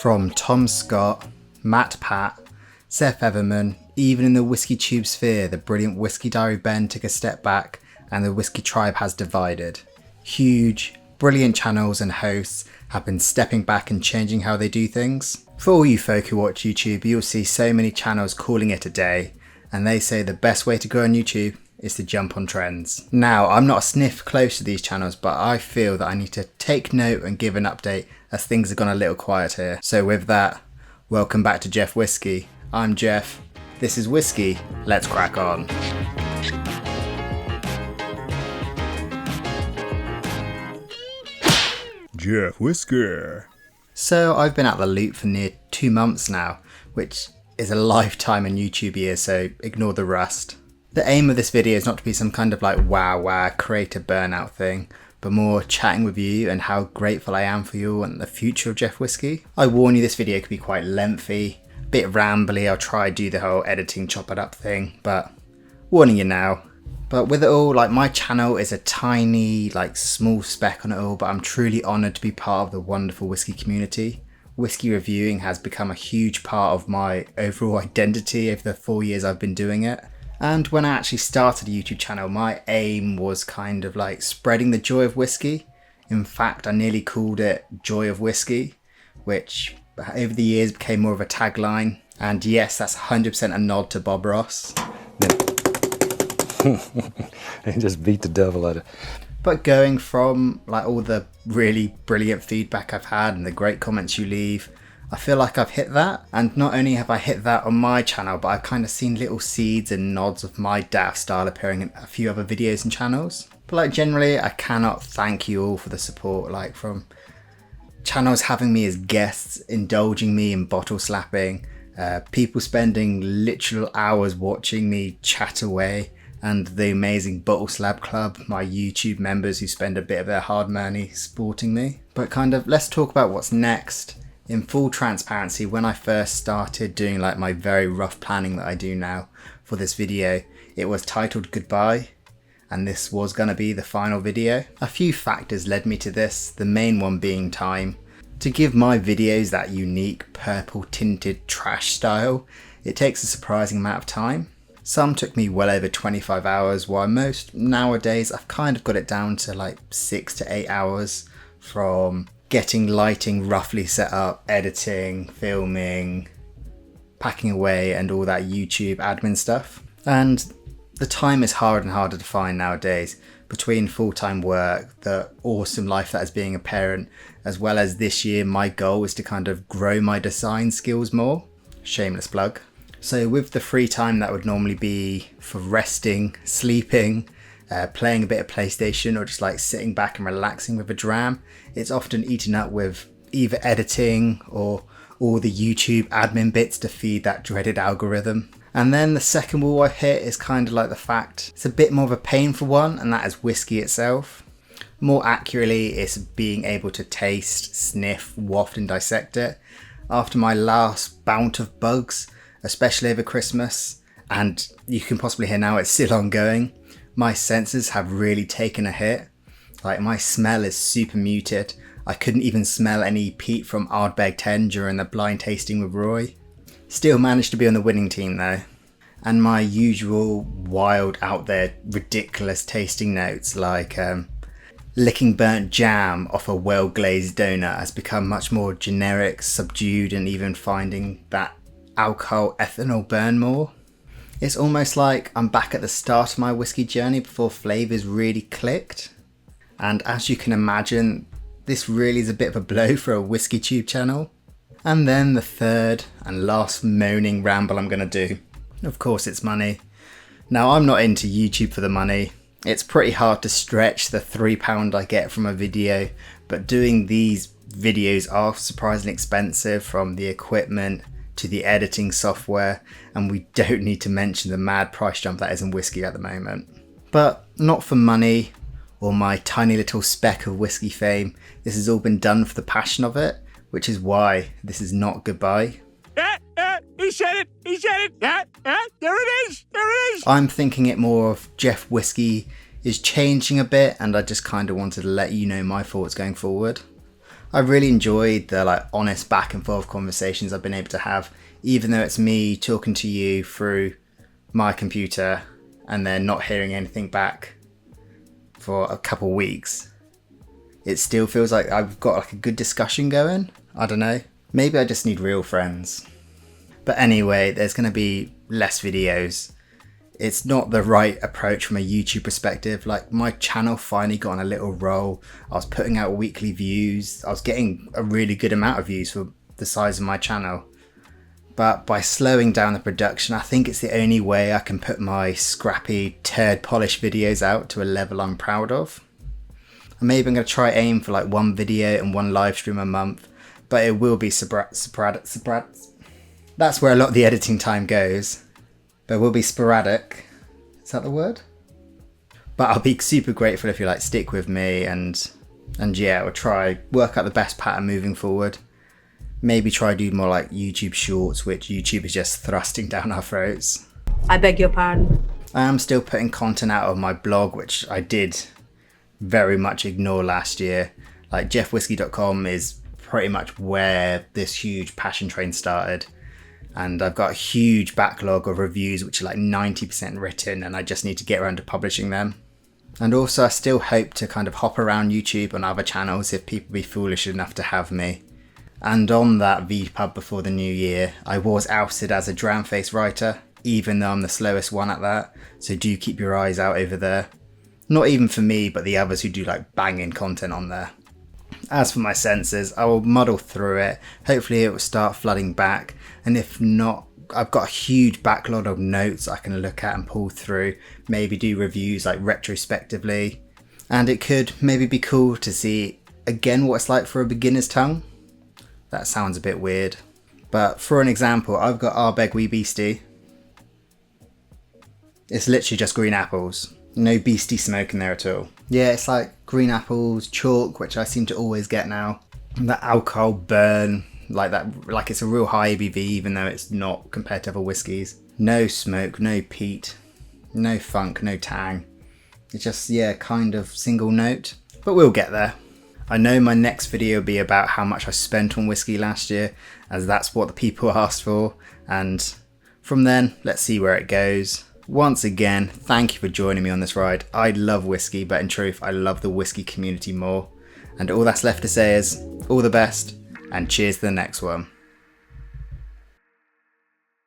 From Tom Scott, Matt Pat, Seth Everman, even in the WhiskyTube sphere, the brilliant Whisky Diary Ben took a step back and the Whisky tribe has divided. Huge, brilliant channels and hosts have been stepping back and changing how they do things. For all you folk who watch YouTube, you'll see so many channels calling it a day, and they say the best way to grow on YouTube is to jump on trends. Now, I'm not a sniff close to these channels, but I feel that I need to take note and give an update as things have gone a little quiet here. So with that, welcome back to Jeff Whisky. I'm Jeff, this is Whisky, let's crack on. Jeff Whisky. So I've been at the loop for near 2 months now, which is a lifetime in YouTube years, so ignore the rust. The aim of this video is not to be some kind of like wow creator burnout thing, but more chatting with you and how grateful I am for you and the future of Jeff Whisky. I warn you, this video could be quite lengthy, a bit rambly. I'll try to do the whole editing chop it up thing, but warning you now. But with it all, like, my channel is a tiny, like, small speck on it all, but I'm truly honoured to be part of the wonderful whisky community. Whisky reviewing has become a huge part of my overall identity over the 4 years I've been doing it. And when I actually started a YouTube channel, my aim was kind of like spreading the joy of whisky. In fact, I nearly called it Joy of Whisky, which over the years became more of a tagline. And yes, that's 100% a nod to Bob Ross. And just beat the devil out of it. But going from like all the really brilliant feedback I've had and the great comments you leave, I feel like I've hit that. And not only have I hit that on my channel, but I've kind of seen little seeds and nods of my daft style appearing in a few other videos and channels. But like generally, I cannot thank you all for the support, like from channels having me as guests, indulging me in bottle slapping, people spending literal hours watching me chat away, and the amazing Bottle Slab Club, my YouTube members who spend a bit of their hard money supporting me. But kind of, let's talk about what's next. In full transparency, when I first started doing like my very rough planning that I do now for this video, it was titled Goodbye, and this was going to be the final video. A few factors led me to this, the main one being time. To give my videos that unique purple tinted trash style, it takes a surprising amount of time. Some took me well over 25 hours, while most nowadays I've kind of got it down to like 6 to 8 hours, from getting lighting roughly set up, editing, filming, packing away, and all that YouTube admin stuff. And the time is harder and harder to find nowadays, between full-time work, the awesome life that is being a parent, as well as this year my goal is to kind of grow my design skills more. Shameless plug. So with the free time that would normally be for resting, sleeping, playing a bit of PlayStation, or just like sitting back and relaxing with a dram, it's often eaten up with either editing or all the YouTube admin bits to feed that dreaded algorithm. And then the second wall I hit is kind of like the fact it's a bit more of a painful one, and that is whiskey itself. More accurately, it's being able to taste, sniff, waft and dissect it. After my last bout of bugs, especially over Christmas, and you can possibly hear now it's still ongoing, my senses have really taken a hit. Like, my smell is super muted. I couldn't even smell any peat from Ardbeg 10 during the blind tasting with Roy. Still managed to be on the winning team though. And my usual wild, out there, ridiculous tasting notes like licking burnt jam off a well glazed donut has become much more generic, subdued, and even finding that alcohol ethanol burn more. It's almost like I'm back at the start of my whisky journey before flavours really clicked. And as you can imagine, this really is a bit of a blow for a WhiskyTube channel. And then the third and last moaning ramble I'm going to do. Of course, it's money. Now, I'm not into YouTube for the money. It's pretty hard to stretch the £3 I get from a video, but doing these videos are surprisingly expensive, from the equipment to the editing software, and we don't need to mention the mad price jump that is in whisky at the moment. But not for money or my tiny little speck of whisky fame. This has all been done for the passion of it, which is why this is not goodbye. He said it! He said it! There it is! There it is! I'm thinking it more of Jeff Whisky is changing a bit, and I just kind of wanted to let you know my thoughts going forward. I really enjoyed the like honest back and forth conversations I've been able to have, even though it's me talking to you through my computer and then not hearing anything back for a couple weeks. It still feels like I've got like a good discussion going. I don't know. Maybe I just need real friends. But anyway, there's going to be less videos. It's not the right approach from a YouTube perspective. Like, my channel finally got on a little roll. I was putting out weekly views. I was getting a really good amount of views for the size of my channel. But by slowing down the production, I think it's the only way I can put my scrappy, turd polished videos out to a level I'm proud of. And maybe I'm going to try aim for like one video and one live stream a month, but it will be sporadic. That's where a lot of the editing time goes. But it will be sporadic. Is that the word? But I'll be super grateful if you like stick with me and yeah, we'll try work out the best pattern moving forward. Maybe try do more like YouTube shorts, which YouTube is just thrusting down our throats. I beg your pardon. I am still putting content out of my blog, which I did very much ignore last year. Like jeffwhisky.com is pretty much where this huge passion train started. And I've got a huge backlog of reviews which are like 90% written, and I just need to get around to publishing them. And also I still hope to kind of hop around YouTube on other channels if people be foolish enough to have me. And on that VPub before the new year, I was ousted as a drown-faced writer, even though I'm the slowest one at that, so do keep your eyes out over there. Not even for me, but the others who do like banging content on there. As for my censors, I will muddle through it. Hopefully it will start flooding back, and if not, I've got a huge backlog of notes I can look at and pull through, maybe do reviews like retrospectively, and it could maybe be cool to see again what it's like for a beginner's tongue. That sounds a bit weird, but for an example, I've got Ardbeg Wee Beastie. It's literally just green apples. No beastie smoke in there at all. Yeah, it's like green apples, chalk, which I seem to always get now. And that alcohol burn, like that, like it's a real high ABV, even though it's not compared to other whiskies. No smoke, no peat, no funk, no tang. It's just, yeah, kind of single note, but we'll get there. I know my next video will be about how much I spent on whiskey last year, as that's what the people asked for. And from then, let's see where it goes. Once again, thank you for joining me on this ride. I love whiskey, but in truth, I love the whiskey community more. And all that's left to say is, all the best, and cheers to the next one.